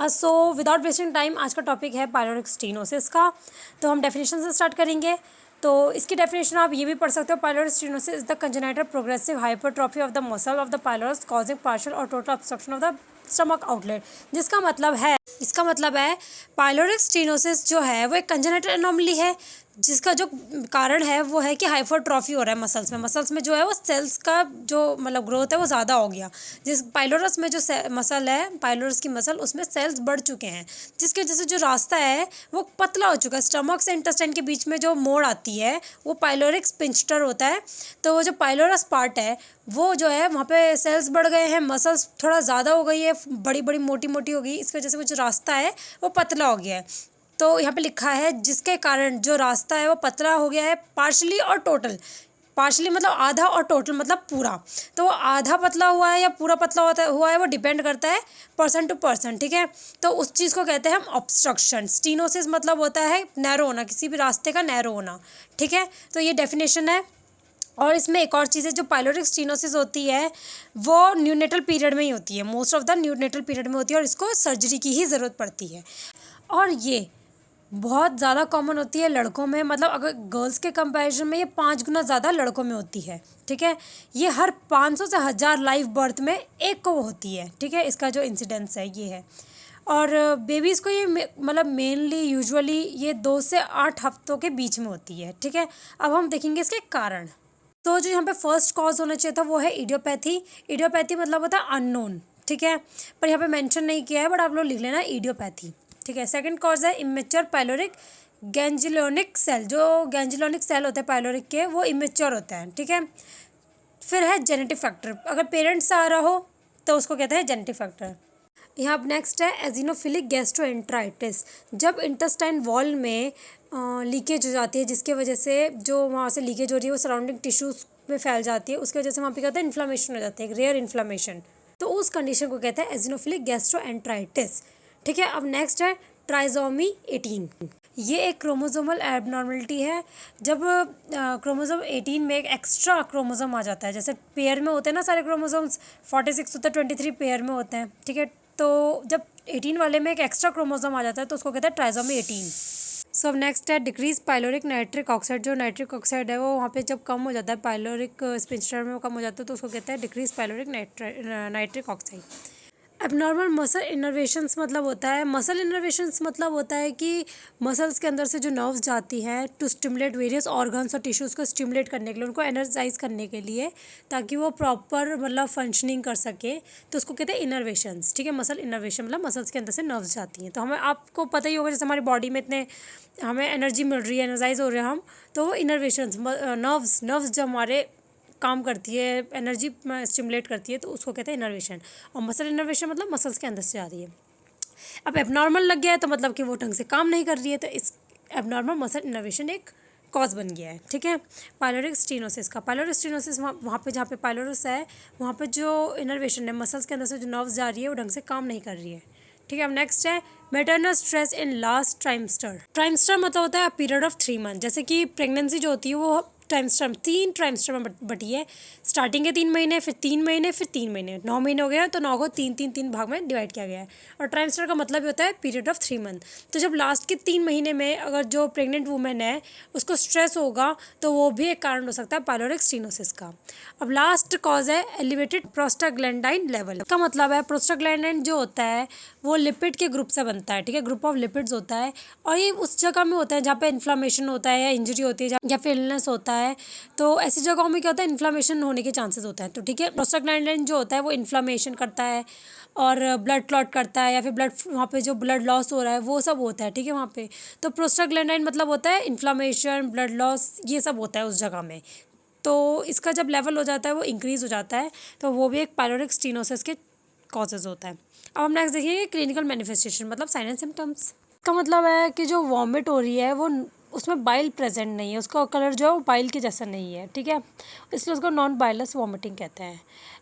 So without wasting time आज का topic है पायलोरिक स्टेनोसिस का। तो हम डेफिनेशन से स्टार्ट करेंगे। तो इसकी डेफिनेशन आप ये भी पढ़ सकते हो। Pyloric stenosis is the congenital progressive hypertrophy of the muscle of the pylorus causing partial or total obstruction of the stomach outlet. इसका मतलब है पायलोरिक स्टेनोसिस जो है वो एक कंजेनाइटल एनोमली है जिसका जो कारण है वो है कि हाइपरट्रॉफी हो रहा है मसल्स में जो है वो सेल्स का जो मतलब ग्रोथ है वो ज़्यादा हो गया। जिस पाइलोरस में जो मसल है, पाइलोरस की मसल, उसमें सेल्स बढ़ चुके हैं जिसकी वजह से जो रास्ता है वो पतला हो चुका है। स्टमक से इंटेस्टाइन के बीच में जो मोड़ आती है वो पाइलोरिक स्पिंक्टर होता है। तो वो जो पाइलोरस पार्ट है वो जो है वहाँ पे सेल्स बढ़ गए हैं, मसल्स थोड़ा ज़्यादा हो गई है, बड़ी बड़ी मोटी मोटी हो गई, इसकी वजह से वो जो रास्ता है वो पतला हो गया है। तो यहाँ पे लिखा है जिसके कारण जो रास्ता है वो पतला हो गया है पार्शली और टोटल। पार्शली मतलब आधा और टोटल मतलब पूरा। तो आधा पतला हुआ है या पूरा पतला हुआ है वो डिपेंड करता है पर्सन टू पर्सन, ठीक है। तो उस चीज़ को कहते हैं हम ऑब्स्ट्रक्शन। स्टीनोसिस मतलब होता है नैरो होना, किसी भी रास्ते का नैरो होना, ठीक है। तो ये डेफिनेशन है। और इसमें एक और चीज़ है, जो पाइलोरिक स्टेनोसिस होती है वो न्यूनेटल पीरियड में ही होती है, most of the neonatal period में होती है और इसको सर्जरी की ही ज़रूरत पड़ती है। और ये बहुत ज़्यादा कॉमन होती है लड़कों में, मतलब अगर गर्ल्स के कंपैरिजन में ये 5 गुना ज़्यादा लड़कों में होती है, ठीक है। ये हर 500 से 1000 लाइव बर्थ में एक को होती है, ठीक है। इसका जो इंसिडेंस है ये है। और बेबीज़ को ये मतलब मेनली यूजुअली ये 2 से 8 हफ्तों के बीच में होती है, ठीक है। अब हम देखेंगे इसके कारण। तो जो यहाँ पे फर्स्ट कॉज होना चाहिए था वो है इडियोपैथी। इडियोपैथी मतलब होता है अननोन, ठीक है, पर यहाँ पे मेंशन नहीं किया है, बट आप लोग लिख लेना इडियोपैथी, ठीक है। सेकंड कॉज है इमेच्योर पाइलोरिक गैंजिलोनिक सेल। जो गैंजिलोनिक सेल होते हैं पाइलोरिक के वो इमेच्योर होते हैं, ठीक है। फिर है जेनेटिक फैक्टर, अगर पेरेंट्स से आ रहा हो तो उसको कहते हैं जेनेटिक फैक्टर। यहाँ अब नेक्स्ट है एजिनोफिलिक गैस्ट्रोएंटराइटिस। जब इंटेस्टाइन वॉल में लीकेज हो जाती है जिसके वजह से जो वहाँ से लीकेज हो रही है वो सराउंडिंग टिश्यूज़ में फैल जाती है, उसकी वजह से वहाँ पे क्या होता है इन्फ्लामेशन हो जाता है, एक रेयर इन्फ्लामेशन। तो उस कंडीशन को कहते हैं एजिनोफिलिक गैस्ट्रोएंटराइटिस, ठीक है। अब नेक्स्ट है ट्राइसोमी 18। ये एक क्रोमोसोमल एबनॉर्मलिटी है। जब क्रोमोसोम 18 में एक एक्स्ट्रा क्रोमोसोम आ जाता है, जैसे पेयर में होते हैं ना सारे क्रोमोसोम्स 46 होता है, 23 पेयर में होते हैं, ठीक है। तो जब 18 वाले में एक एक्स्ट्रा क्रोमोसोम आ जाता है तो उसको कहते हैं ट्राइसोमी 18। सो अब नेक्स्ट है डिक्रीज पाइलोरिक नाइट्रिक ऑक्साइड। जो नाइट्रिक ऑक्साइड है वो वहाँ पे जब कम हो जाता है, पाइलोरिक स्पिंक्टर में वो कम हो जाता है तो उसको कहते हैं decrease pyloric nitric oxide. Abnormal muscle innervations मतलब होता है, मसल इनर्वेशंस मतलब होता है कि मसल्स के अंदर से जो नर्व्स जाती हैं टू स्टिमुलेट वेरियस ऑर्गन्स और टिश्यूज़ को स्टिमुलेट करने के लिए, उनको एनर्जाइज करने के लिए, ताकि वो प्रॉपर मतलब फंक्शनिंग कर सके, तो उसको कहते हैं इनर्वेशंस, ठीक है। मसल इनर्वेशन मतलब मसल्स के अंदर से नर्व्स जाती हैं। तो हमें आपको पता ही होगा जैसे हमारी बॉडी में इतने हमें एनर्जी मिल रही है, एनर्जाइज हो रहे हैं हम, तो वो इनर्वेशंस नर्व्स जब हमारे काम करती है, एनर्जी स्टिमुलेट करती है, तो उसको कहते हैं इनर्वेशन। और मसल इनर्वेशन मतलब मसल्स के अंदर से जा रही है। अब एबनॉर्मल लग गया है तो मतलब कि वो ढंग से काम नहीं कर रही है, तो इस एबनॉर्मल मसल इनर्वेशन एक कॉज बन गया है, ठीक है। पाइलोरिक स्टेनोसिस का, पाइलोरिक स्टेनोसिस वहाँ पे जहाँ पे पाइलोरस है वहाँ पे जो इनर्वेशन है मसल्स के अंदर से जो नर्व्स जा रही है वो ढंग से काम नहीं कर रही है, ठीक है। अब नेक्स्ट है maternal stress in last trimester. Trimester मतलब होता है पीरियड ऑफ 3 मंथ। जैसे कि प्रेगनेंसी जो होती है वो ट्राइमेस्टर 3 ट्राइमेस्टर में बटी है। स्टार्टिंग के 3 महीने, फिर 3 महीने, फिर 3 महीने, 9 महीने हो गया, तो 9 को 3 भाग में डिवाइड किया गया है। और ट्राइमेस्टर का मतलब होता है पीरियड ऑफ 3 मंथ। तो जब लास्ट के 3 महीने में अगर जो प्रेग्नेंट वुमेन है उसको स्ट्रेस होगा तो वो भी एक कारण हो सकता है पाइलोरिक स्टेनोसिस का। अब लास्ट कॉज है एलिवेटेड प्रोस्टाग्लैंडाइन लेवल। इसका मतलब है प्रोस्टाग्लैंडाइन जो होता है वो लिपिड के ग्रुप से बनता है, ठीक है, ग्रुप ऑफ लिपिड्स होता है। और ये उस जगह में होता है जहाँ पे इन्फ्लामेशन होता है या इंजरी होती है या फिर इलनेस होता है, तो ऐसी जगहों में क्या होता है इन्फ्लामेशन होने के चांसेस होते हैं। तो ठीक है, प्रोस्टाग्लैंडाइन जो होता है वो इन्फ्लामेशन करता है और ब्लड क्लॉट करता है या फिर ब्लड वहाँ पे जो ब्लड लॉस हो रहा है वो सब होता है, ठीक है वहाँ पे। तो प्रोस्टाग्लैंडाइन मतलब होता है इन्फ्लामेशन, ब्लड लॉस, ये सब होता है उस जगह में। तो इसका जब लेवल हो जाता है वो इंक्रीज़ हो जाता है, तो वो भी एक पाइलोरिक स्टेनोसिस के कॉजेज़ होता है। अब हम नेक्स्ट देखिए क्लिनिकल मैनिफेस्टेशन मतलब साइन एंड सिम्टम्स। इसका मतलब है कि जो वॉमिट हो रही है वो उसमें बाइल प्रेजेंट नहीं है, उसका कलर जो है वो बाइल के जैसा नहीं है, ठीक है, इसलिए उसको नॉन बाइलस वॉमिटिंग कहते हैं।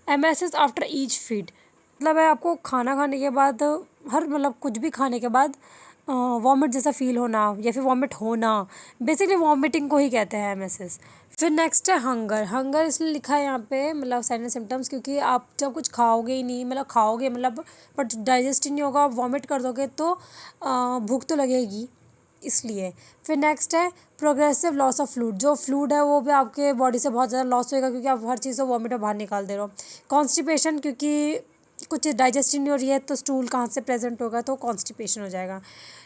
एमएसएस आफ्टर ईच फीड मतलब है आपको खाना खाने के बाद हर मतलब कुछ भी खाने के बाद वॉमिट जैसा फील होना या फिर वॉमिट होना, बेसिकली वॉमिटिंग को ही कहते हैं एमएसएस। फिर नेक्स्ट है हंगर। हंगर इसलिए लिखा है यहाँ पे मतलब साइन एंड सिम्टम्स, क्योंकि आप जब कुछ खाओगे ही नहीं, मतलब खाओगे मतलब बट डाइजेस्ट ही नहीं होगा, आप वॉमिट कर दोगे तो भूख तो लगेगी, इसलिए। फिर नेक्स्ट है प्रोग्रेसिव लॉस ऑफ फ्लूइड। जो फ्लूइड है वो भी आपके बॉडी से बहुत ज़्यादा लॉस होएगा, क्योंकि आप हर चीज़ को वॉमिट में बाहर निकाल दे रहे हो। कॉन्स्टिपेशन, क्योंकि कुछ डाइजेस्ट नहीं हो रही है तो स्टूल कहाँ से प्रेजेंट होगा, तो कॉन्स्टिपेशन हो जाएगा।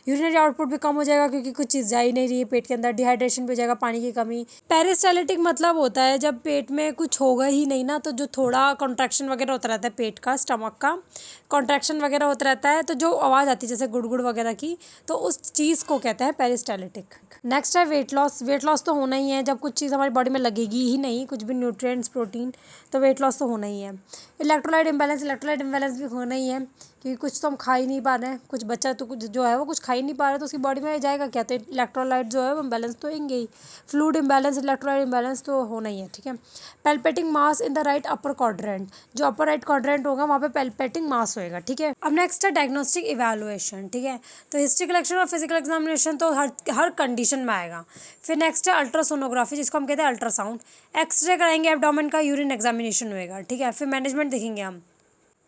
यूरिनरी आउटपुट भी कम हो जाएगा, क्योंकि कुछ चीज़ जा ही नहीं रही है पेट के अंदर। डिहाइड्रेशन भी हो जाएगा, पानी की कमी। पेरिस्टाल्टिक मतलब होता है जब पेट में कुछ होगा ही नहीं ना, तो जो थोड़ा कॉन्ट्रैक्शन वगैरह होता रहता है पेट का, स्टमक का कॉन्ट्रैक्शन वगैरह होता रहता है, तो जो आवाज़ आती है जैसे गुड़गुड़ वगैरह की, तो उस चीज़ को कहते हैं पेरिस्टाल्टिक। नेक्स्ट है वेट लॉस। वेट लॉस तो होना ही है जब कुछ चीज़ हमारी बॉडी में लगेगी ही नहीं, कुछ भी न्यूट्रिएंट्स, प्रोटीन, तो वेट लॉस तो होना ही है। Electrolyte imbalance. इलेक्ट्रोलाइट इम्बैलेंस भी होना ही है, क्योंकि कुछ तो हम खा ही नहीं पा रहे हैं, कुछ बच्चा तो कुछ जो है वो कुछ खा ही नहीं पा रहा है, तो उसकी बॉडी में जाएगा क्या, तो इलेक्ट्रोलाइट जो है वो इम्बैलेंस तो होंगे ही। फ्लूइड इम्बैलेंस, इलेक्ट्रोलाइट इम्बैलेंस तो होना ही है, ठीक है। Palpating mass in the right upper quadrant. जो अपर राइट क्वाड्रेंट होगा वहाँ पे पैल्पेटिंग मास होएगा, ठीक है। अब नेक्स्ट है डायग्नोस्टिक इवैल्यूएशन, ठीक है। तो हिस्ट्री कलेक्शन और फिजिकल एग्जामिनेशन तो हर कंडीशन में आएगा। फिर नेक्स्ट है अल्ट्रासोनोग्राफी, जिसको हम कहते हैं अल्ट्रासाउंड। एक्सरे कराएंगे एब्डोमेन का, यूरिन एग्जामिनेशन होएगा, ठीक है। फिर मैनेजमेंट देखेंगे हम।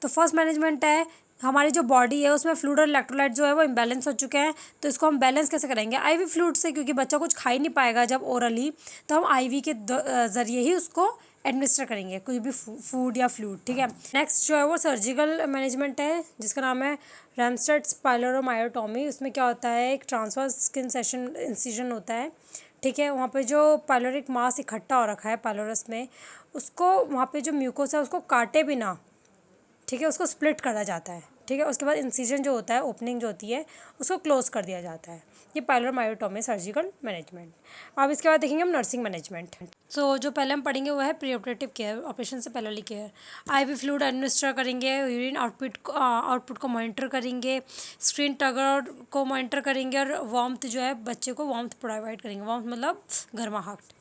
तो फर्स्ट मैनेजमेंट है हमारी जो बॉडी है उसमें फ्लूइड और इलेक्ट्रोलाइट जो है वो इम्बैलेंस हो चुके हैं, तो इसको हम बैलेंस कैसे करेंगे? आईवी फ्लूइड से, क्योंकि बच्चा कुछ खा ही नहीं पाएगा जब ओरली, तो हम आईवी के ज़रिए ही उसको एडमिनिस्टर करेंगे कुछ भी फूड या फ्लूइड, ठीक है। नेक्स्ट जो है वो सर्जिकल मैनेजमेंट है, जिसका नाम है रैमस्टेड पाइलोरोमायोटॉमी। उसमें क्या होता है, एक ट्रांसफर स्किन सेशन इंसिजन होता है, ठीक है। वहाँ पे जो पाइलोरिक मास इकट्ठा हो रखा है पाइलोरस में, उसको वहाँ पे जो म्यूकोस है उसको काटे बिना, ठीक है, उसको स्प्लिट करा जाता है, ठीक है। उसके बाद इंसिजन जो होता है, ओपनिंग जो होती है, उसको क्लोज कर दिया जाता है। ये पाइलोरोमायोटॉमी सर्जिकल मैनेजमेंट। अब इसके बाद देखेंगे हम नर्सिंग मैनेजमेंट। सो जो पहले हम पढ़ेंगे वो है प्री ऑपरेटिव केयर, ऑपरेशन से पहले वाली केयर। आईवी फ्लूइड एडमिनिस्टर करेंगे, यूरिन आउटपुट को मॉनिटर करेंगे, स्क्रीन ट्रिगर को मॉनिटर करेंगे, और वार्मथ जो है बच्चे को वार्मथ प्रोवाइड करेंगे। वार्मथ मतलब गर्माहट।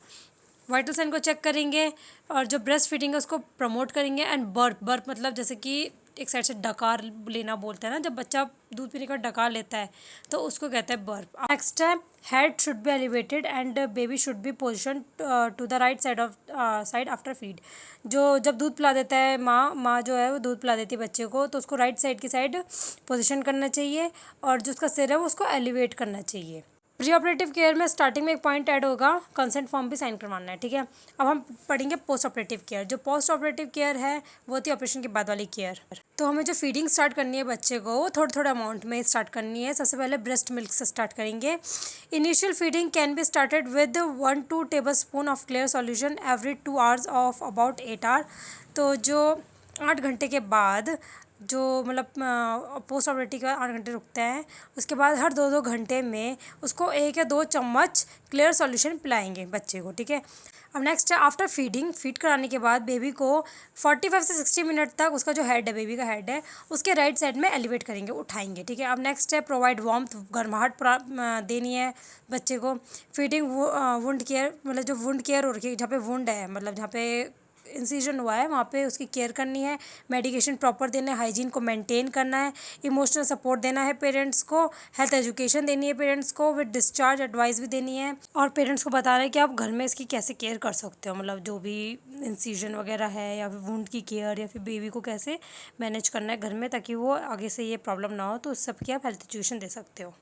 वाइटल साइन को चेक करेंगे, और जो ब्रेस्ट फीडिंग है उसको प्रमोट करेंगे। एंड बर्प मतलब जैसे कि एक साइड से डकार लेना बोलते हैं ना, जब बच्चा दूध पीने का डकार लेता है तो उसको कहते हैं बर्प। नेक्स्ट है head should be elevated and baby should be position to the right side after feed. जो जब दूध पिला देता है माँ जो है वो दूध पिला देती है बच्चे को, तो उसको राइट साइड की साइड पोजिशन करना चाहिए, और जो उसका सिर है वो उसको एलिवेट करना चाहिए। प्री ऑपरेटिव केयर में स्टार्टिंग में एक पॉइंट ऐड होगा, कंसेंट फॉर्म भी साइन करवाना है, ठीक है। अब हम पढ़ेंगे पोस्ट ऑपरेटिव केयर। जो पोस्ट ऑपरेटिव केयर है वो होती है ऑपरेशन के बाद वाली केयर। तो हमें जो फीडिंग स्टार्ट करनी है बच्चे को, वो थोड़ा थोड़ा अमाउंट में स्टार्ट करनी है। सबसे पहले ब्रेस्ट मिल्क से स्टार्ट करेंगे। Initial feeding can be started with 1-2 tablespoon of clear solution every 2 hours of about 8 hour. तो जो 8 घंटे के बाद जो मतलब पोस्ट ऑपरेटिव का 8 घंटे रुकते हैं, उसके बाद हर 2-2 घंटे में उसको 1 या 2 चम्मच क्लियर सॉल्यूशन पिलाएंगे बच्चे को, ठीक है। अब नेक्स्ट है आफ्टर फीडिंग। फीड कराने के बाद बेबी को 45 से 60 मिनट तक उसका जो हेड है, बेबी का हेड है, उसके राइट साइड में एलिवेट करेंगे, उठाएंगे, ठीक है। अब नेक्स्ट है प्रोवाइड वार्मथ, गर्माहट देनी है बच्चे को। फीडिंग वुंड केयर, मतलब जो वुंड केयर हो रखी है, जहाँ पे वुंड है मतलब जहाँ पे इंसिजन हुआ है वहाँ पे उसकी केयर करनी है। मेडिकेशन प्रॉपर देना है, हाइजीन को मेंटेन करना है, इमोशनल सपोर्ट देना है पेरेंट्स को, हेल्थ एजुकेशन देनी है पेरेंट्स को, विद डिस्चार्ज एडवाइस भी देनी है, और पेरेंट्स को बताना है कि आप घर में इसकी कैसे केयर कर सकते हो, मतलब जो भी इंसिजन वगैरह है या फिर वुंड की केयर या फिर बेबी को कैसे मैनेज करना है घर में, ताकि वो आगे से ये प्रॉब्लम ना हो, तो उस सब की आप हेल्थ एजुकेशन दे सकते हो।